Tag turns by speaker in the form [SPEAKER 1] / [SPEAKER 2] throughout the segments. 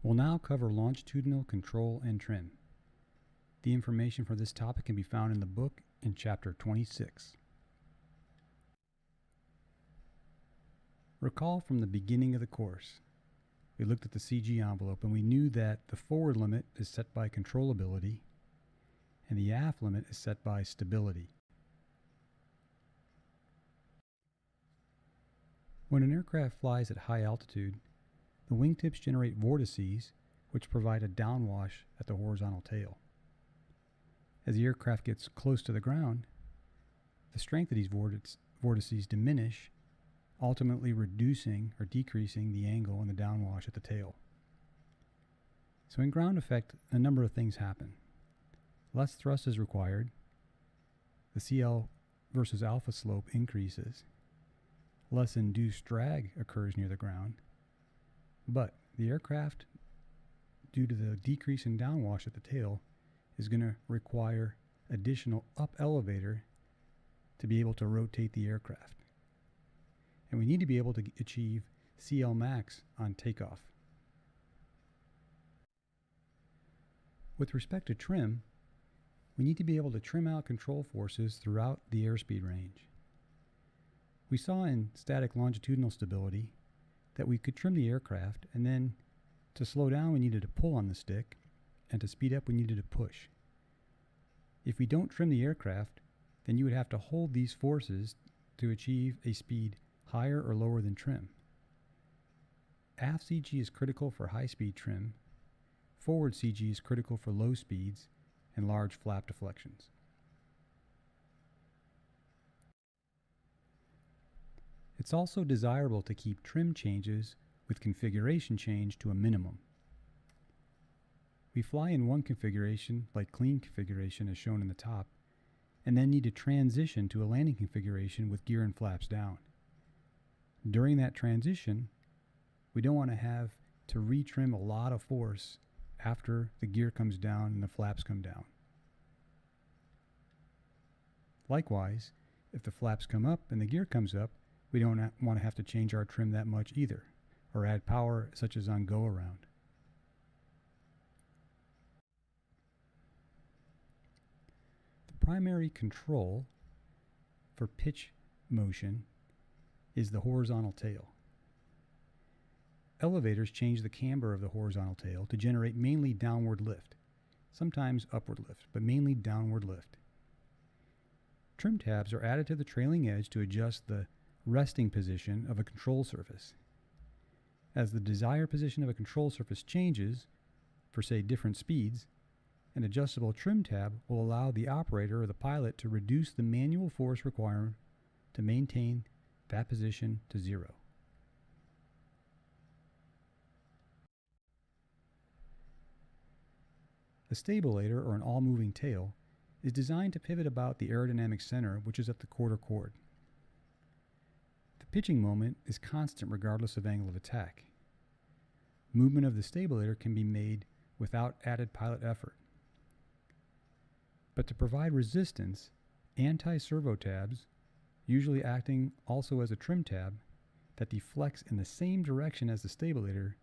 [SPEAKER 1] We'll now cover longitudinal control and trim. The information for this topic can be found in the book in Chapter 26. Recall from the beginning of the course, we looked at the CG envelope and we knew that the forward limit is set by controllability and the aft limit is set by stability. When an aircraft flies at high altitude, the wingtips generate vortices which provide a downwash at the horizontal tail. As the aircraft gets close to the ground, the strength of these vortices diminish, ultimately reducing or decreasing the angle and the downwash at the tail. So in ground effect, a number of things happen. Less thrust is required, the CL versus alpha slope increases, less induced drag occurs near the ground, but the aircraft, due to the decrease in downwash at the tail, is going to require additional up elevator to be able to rotate the aircraft. And we need to be able to achieve CL max on takeoff. With respect to trim, we need to be able to trim out control forces throughout the airspeed range. We saw in static longitudinal stability that we could trim the aircraft, and then to slow down we needed to pull on the stick, and to speed up we needed to push. If we don't trim the aircraft, then you would have to hold these forces to achieve a speed higher or lower than trim. Aft CG is critical for high-speed trim. Forward CG is critical for low speeds and large flap deflections. It's also desirable to keep trim changes with configuration change to a minimum. We fly in one configuration, like clean configuration as shown in the top, and then need to transition to a landing configuration with gear and flaps down. During that transition, we don't want to have to retrim a lot of force after the gear comes down and the flaps come down. Likewise, if the flaps come up and the gear comes up, we don't want to have to change our trim that much either, or add power such as on go-around. The primary control for pitch motion is the horizontal tail. Elevators change the camber of the horizontal tail to generate mainly downward lift, sometimes upward lift, but mainly downward lift. Trim tabs are added to the trailing edge to adjust the resting position of a control surface. As the desired position of a control surface changes, for say different speeds, an adjustable trim tab will allow the operator or the pilot to reduce the manual force required to maintain that position to 0. A stabulator, or an all-moving tail, is designed to pivot about the aerodynamic center, which is at the quarter chord. The pitching moment is constant regardless of angle of attack. Movement of the stabulator can be made without added pilot effort. But to provide resistance, anti-servo tabs, usually acting also as a trim tab, that deflects in the same direction as the stabulator,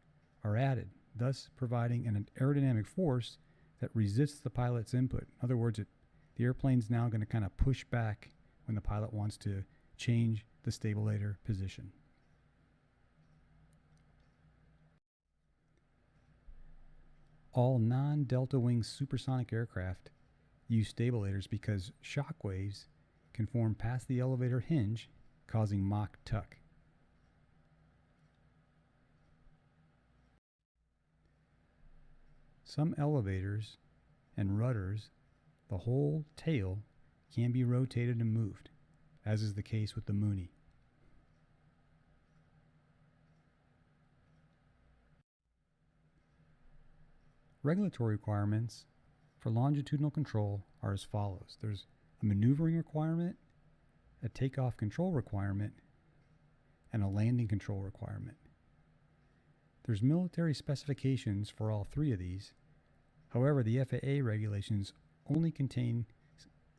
[SPEAKER 1] are added, thus providing an aerodynamic force that resists the pilot's input. In other words, the airplane's now going to kind of push back when the pilot wants to change the stabulator position. All non-delta wing supersonic aircraft use stabilators because shock waves can form past the elevator hinge, causing mock tuck. Some elevators and rudders, the whole tail can be rotated and moved, as is the case with the Mooney. Regulatory requirements for longitudinal control are as follows. There's a maneuvering requirement, a takeoff control requirement, and a landing control requirement. There's military specifications for all three of these. However, the FAA regulations only contain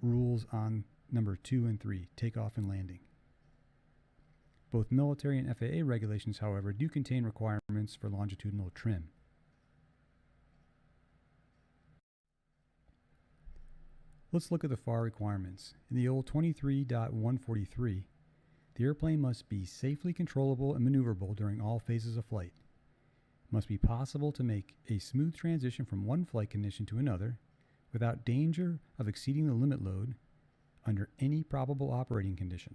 [SPEAKER 1] rules on number 2 and 3, takeoff and landing. Both military and FAA regulations, however, do contain requirements for longitudinal trim. Let's look at the FAR requirements. In the old 23.143, the airplane must be safely controllable and maneuverable during all phases of flight. It must be possible to make a smooth transition from one flight condition to another without danger of exceeding the limit load under any probable operating condition.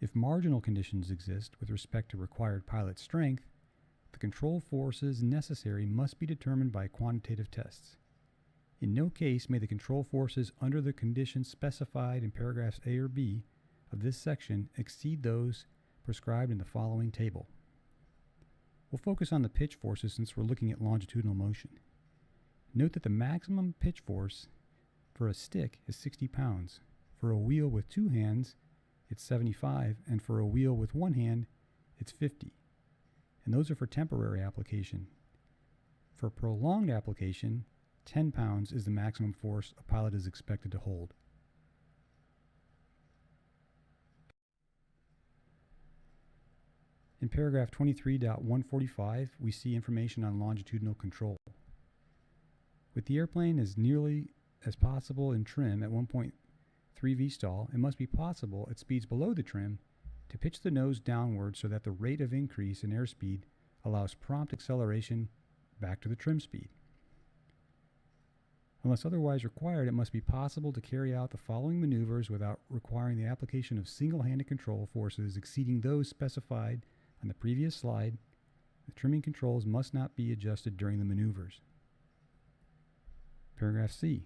[SPEAKER 1] If marginal conditions exist with respect to required pilot strength, the control forces necessary must be determined by quantitative tests. In no case may the control forces under the conditions specified in paragraphs A or B of this section exceed those prescribed in the following table. We'll focus on the pitch forces since we're looking at longitudinal motion. Note that the maximum pitch force for a stick is 60 pounds. For a wheel with two hands, it's 75, and for a wheel with one hand, it's 50. And those are for temporary application. For prolonged application, 10 pounds is the maximum force a pilot is expected to hold. In paragraph 23.145, we see information on longitudinal control. With the airplane as nearly as possible in trim at 1.3 vstall, it must be possible at speeds below the trim to pitch the nose downward so that the rate of increase in airspeed allows prompt acceleration back to the trim speed. Unless otherwise required, it must be possible to carry out the following maneuvers without requiring the application of single-handed control forces exceeding those specified on the previous slide. The trimming controls must not be adjusted during the maneuvers. Paragraph C.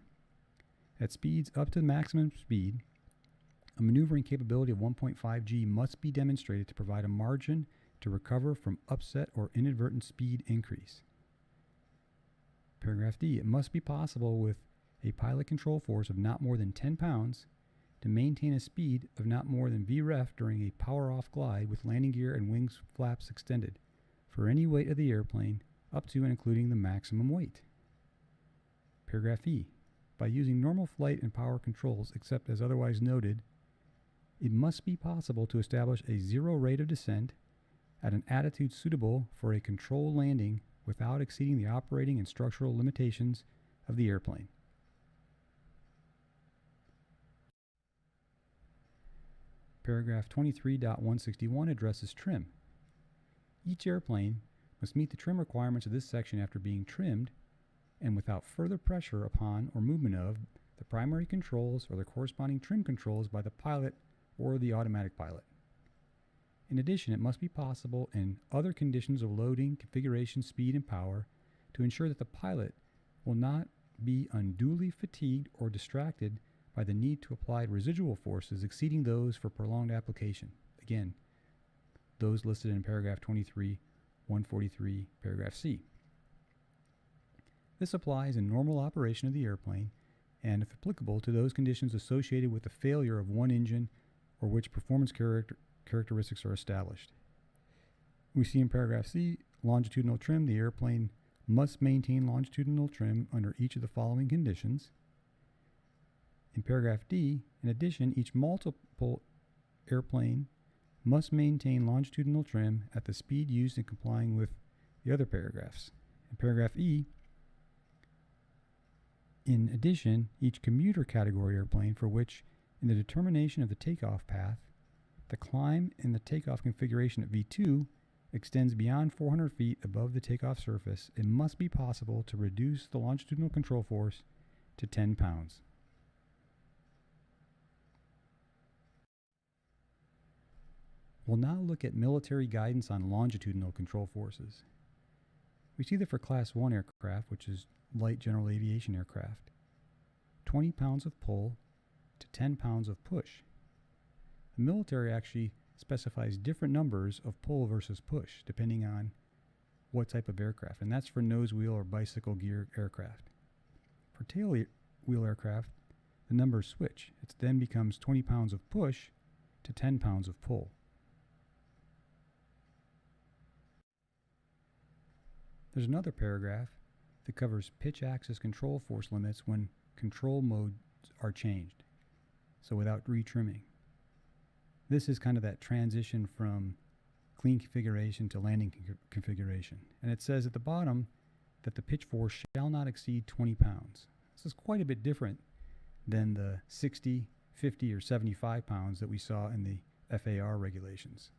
[SPEAKER 1] At speeds up to maximum speed, a maneuvering capability of 1.5 G must be demonstrated to provide a margin to recover from upset or inadvertent speed increase. Paragraph D. It must be possible with a pilot control force of not more than 10 pounds to maintain a speed of not more than VREF during a power-off glide with landing gear and wings flaps extended for any weight of the airplane up to and including the maximum weight. Paragraph E. By using normal flight and power controls, except as otherwise noted, it must be possible to establish a zero rate of descent at an attitude suitable for a controlled landing without exceeding the operating and structural limitations of the airplane. Paragraph 23.161 addresses trim. Each airplane must meet the trim requirements of this section after being trimmed and without further pressure upon or movement of the primary controls or the corresponding trim controls by the pilot or the automatic pilot. In addition, it must be possible in other conditions of loading, configuration, speed, and power to ensure that the pilot will not be unduly fatigued or distracted by the need to apply residual forces exceeding those for prolonged application. Again, those listed in paragraph 23.143, paragraph C. This applies in normal operation of the airplane and, if applicable, to those conditions associated with the failure of one engine or which performance characteristics are established. We see in paragraph C, longitudinal trim. The airplane must maintain longitudinal trim under each of the following conditions. In paragraph D, in addition, each multiple airplane must maintain longitudinal trim at the speed used in complying with the other paragraphs. In paragraph E, in addition, each commuter category airplane for which, in the determination of the takeoff path, the climb in the takeoff configuration at V2 extends beyond 400 feet above the takeoff surface, it must be possible to reduce the longitudinal control force to 10 pounds. We'll now look at military guidance on longitudinal control forces. We see that for Class 1 aircraft, which is light general aviation aircraft, 20 pounds of pull to 10 pounds of push. The military actually specifies different numbers of pull versus push depending on what type of aircraft, and that's for nose wheel or bicycle gear aircraft. For tail wheel aircraft, the numbers switch. It then becomes 20 pounds of push to 10 pounds of pull. There's another paragraph that covers pitch axis control force limits when control modes are changed, so without retrimming. This is kind of that transition from clean configuration to landing configuration. And it says at the bottom that the pitch force shall not exceed 20 pounds. This is quite a bit different than the 60, 50, or 75 pounds that we saw in the FAR regulations.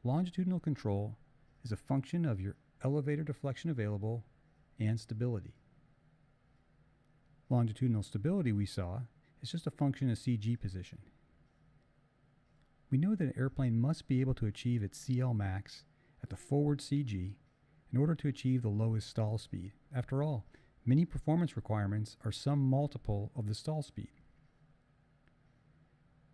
[SPEAKER 1] Longitudinal control is a function of your elevator deflection available and stability. Longitudinal stability, we saw, is just a function of CG position. We know that an airplane must be able to achieve its CL max at the forward CG in order to achieve the lowest stall speed. After all, many performance requirements are some multiple of the stall speed.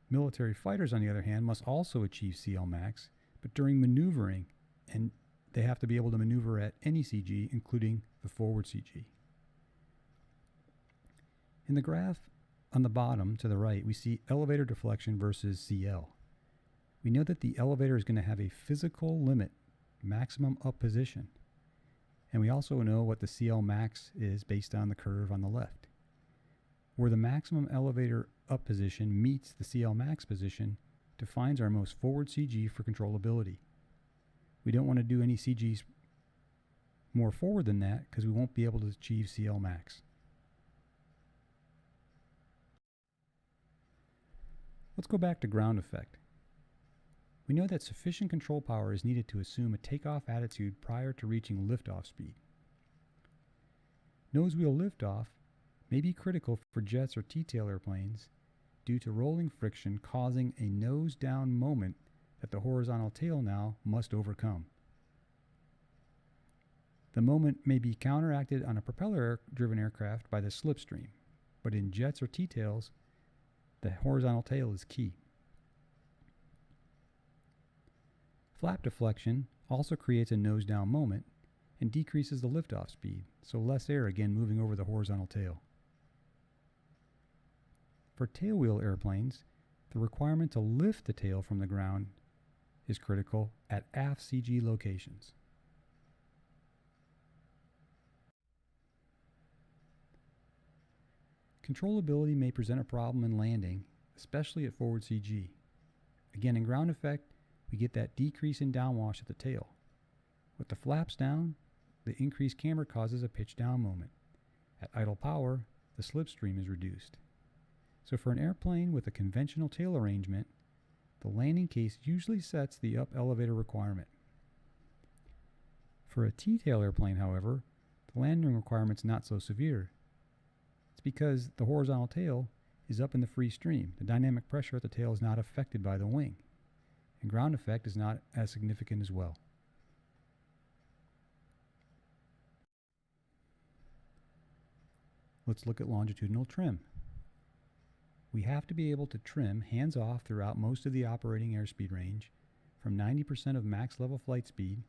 [SPEAKER 1] Military fighters, on the other hand, must also achieve CL max, but during maneuvering, and they have to be able to maneuver at any CG, including the forward CG. In the graph on the bottom to the right, we see elevator deflection versus CL. We know that the elevator is going to have a physical limit, maximum up position. And we also know what the CL max is based on the curve on the left. Where the maximum elevator up position meets the CL max position defines our most forward CG for controllability. We don't want to do any CGs more forward than that because we won't be able to achieve CL max. Let's go back to ground effect. We know that sufficient control power is needed to assume a takeoff attitude prior to reaching liftoff speed. Nose wheel liftoff may be critical for jets or T-tail airplanes due to rolling friction causing a nose-down moment that the horizontal tail now must overcome. The moment may be counteracted on a propeller-driven aircraft by the slipstream, but in jets or T-tails, the horizontal tail is key. Flap deflection also creates a nose-down moment and decreases the liftoff speed, so less air again moving over the horizontal tail. For tailwheel airplanes, the requirement to lift the tail from the ground is critical at aft CG locations. Controllability may present a problem in landing, especially at forward CG. Again, in ground effect, we get that decrease in downwash at the tail. With the flaps down, the increased camber causes a pitch down moment. At idle power, the slipstream is reduced. So for an airplane with a conventional tail arrangement, the landing case usually sets the up elevator requirement. For a T-tail airplane, however, the landing requirement's not so severe. It's because the horizontal tail is up in the free stream. The dynamic pressure at the tail is not affected by the wing, and ground effect is not as significant as well. Let's look at longitudinal trim. We have to be able to trim hands-off throughout most of the operating airspeed range from 90% of max level flight speed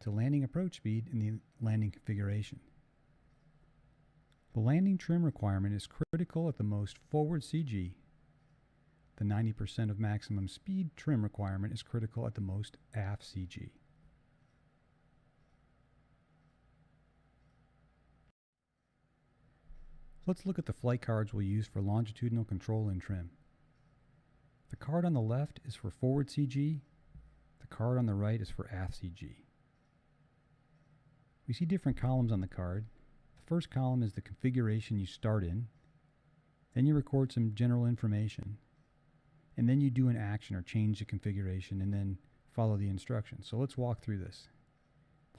[SPEAKER 1] to landing approach speed in the landing configuration. The landing trim requirement is critical at the most forward CG. The 90% of maximum speed trim requirement is critical at the most aft CG. Let's look at the flight cards we'll use for longitudinal control and trim. The card on the left is for forward CG. The card on the right is for aft CG. We see different columns on the card. The first column is the configuration you start in. Then you record some general information. And then you do an action or change the configuration and then follow the instructions. So let's walk through this.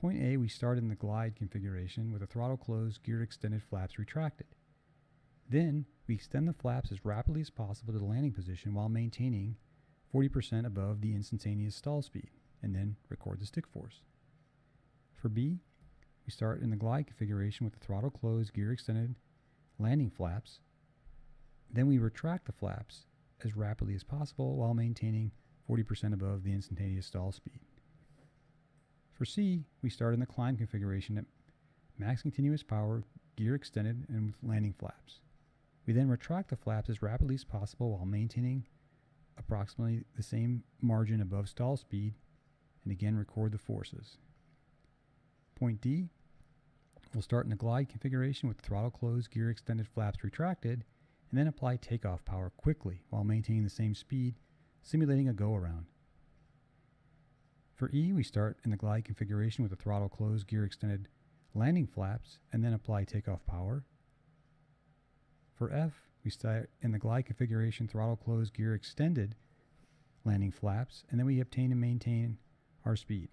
[SPEAKER 1] Point A, we start in the glide configuration with the throttle closed, gear extended, flaps retracted. Then we extend the flaps as rapidly as possible to the landing position while maintaining 40% above the instantaneous stall speed, and then record the stick force. For B, we start in the glide configuration with the throttle closed, gear extended, landing flaps. Then we retract the flaps as rapidly as possible while maintaining 40% above the instantaneous stall speed. For C, we start in the climb configuration at max continuous power, gear extended, and with landing flaps. We then retract the flaps as rapidly as possible while maintaining approximately the same margin above stall speed, and again record the forces. Point D, we'll start in the glide configuration with throttle closed, gear extended, flaps retracted, and then apply takeoff power quickly while maintaining the same speed, simulating a go-around. For E, we start in the glide configuration with the throttle closed, gear extended, landing flaps and then apply takeoff power. For F, we start in the glide configuration, throttle closed, gear extended, landing flaps, and then we obtain and maintain our speed.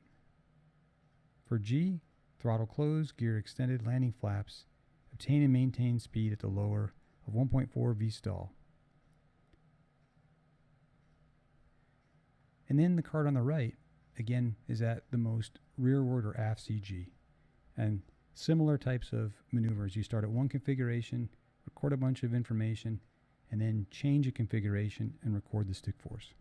[SPEAKER 1] For G, throttle closed, gear extended, landing flaps, obtain and maintain speed at the lower of 1.4 V stall. And then the card on the right, again, is at the most rearward or aft CG. And similar types of maneuvers. You start at one configuration, record a bunch of information, and then change a configuration and record the stick force.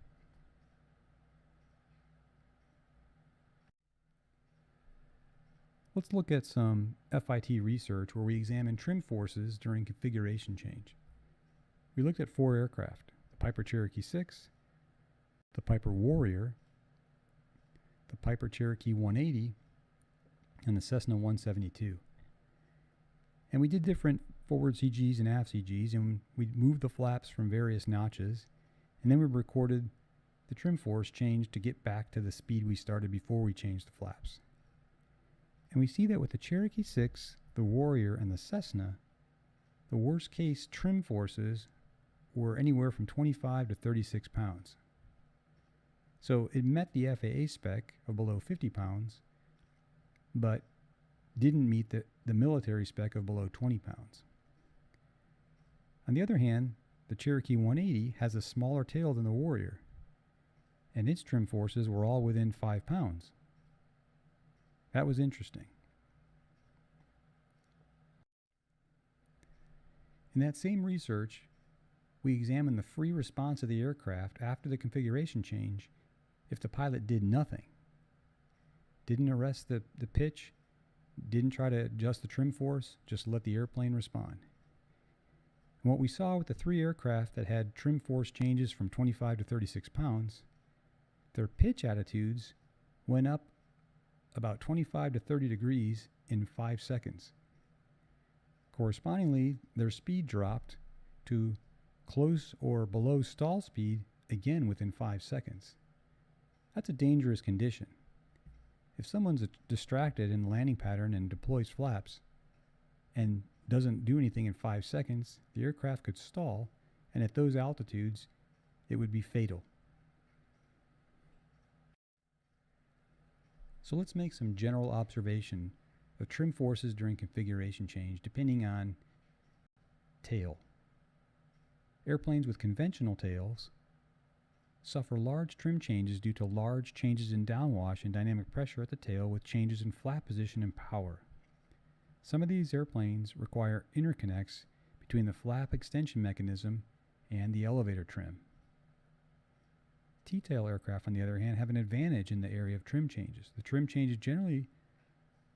[SPEAKER 1] Let's look at some FIT research where we examine trim forces during configuration change. We looked at 4 aircraft: the Piper Cherokee 6, the Piper Warrior, the Piper Cherokee 180, and the Cessna 172. And we did different forward CGs and aft CGs, and we moved the flaps from various notches, and then we recorded the trim force change to get back to the speed we started before we changed the flaps. And we see that with the Cherokee 6, the Warrior, and the Cessna, the worst case trim forces were anywhere from 25 to 36 pounds. So it met the FAA spec of below 50 pounds, but didn't meet the military spec of below 20 pounds. On the other hand, the Cherokee 180 has a smaller tail than the Warrior, and its trim forces were all within 5 pounds. That was interesting. In that same research, we examined the free response of the aircraft after the configuration change if the pilot did nothing. Didn't arrest the pitch, didn't try to adjust the trim force, just let the airplane respond. And what we saw with the 3 aircraft that had trim force changes from 25 to 36 pounds, their pitch attitudes went up about 25 to 30 degrees in 5 seconds. Correspondingly, their speed dropped to close or below stall speed again within 5 seconds. That's a dangerous condition. If someone's distracted in the landing pattern and deploys flaps and doesn't do anything in 5 seconds, the aircraft could stall, and at those altitudes, it would be fatal. So let's make some general observation of trim forces during configuration change depending on tail. Airplanes with conventional tails suffer large trim changes due to large changes in downwash and dynamic pressure at the tail with changes in flap position and power. Some of these airplanes require interconnects between the flap extension mechanism and the elevator trim. T-tail aircraft, on the other hand, have an advantage in the area of trim changes. The trim changes generally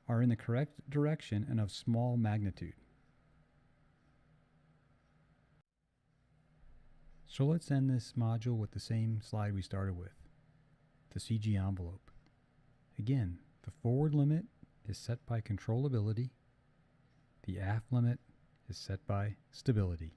[SPEAKER 1] are in the correct direction and of small magnitude. So let's end this module with the same slide we started with, the CG envelope. Again, the forward limit is set by controllability. The aft limit is set by stability.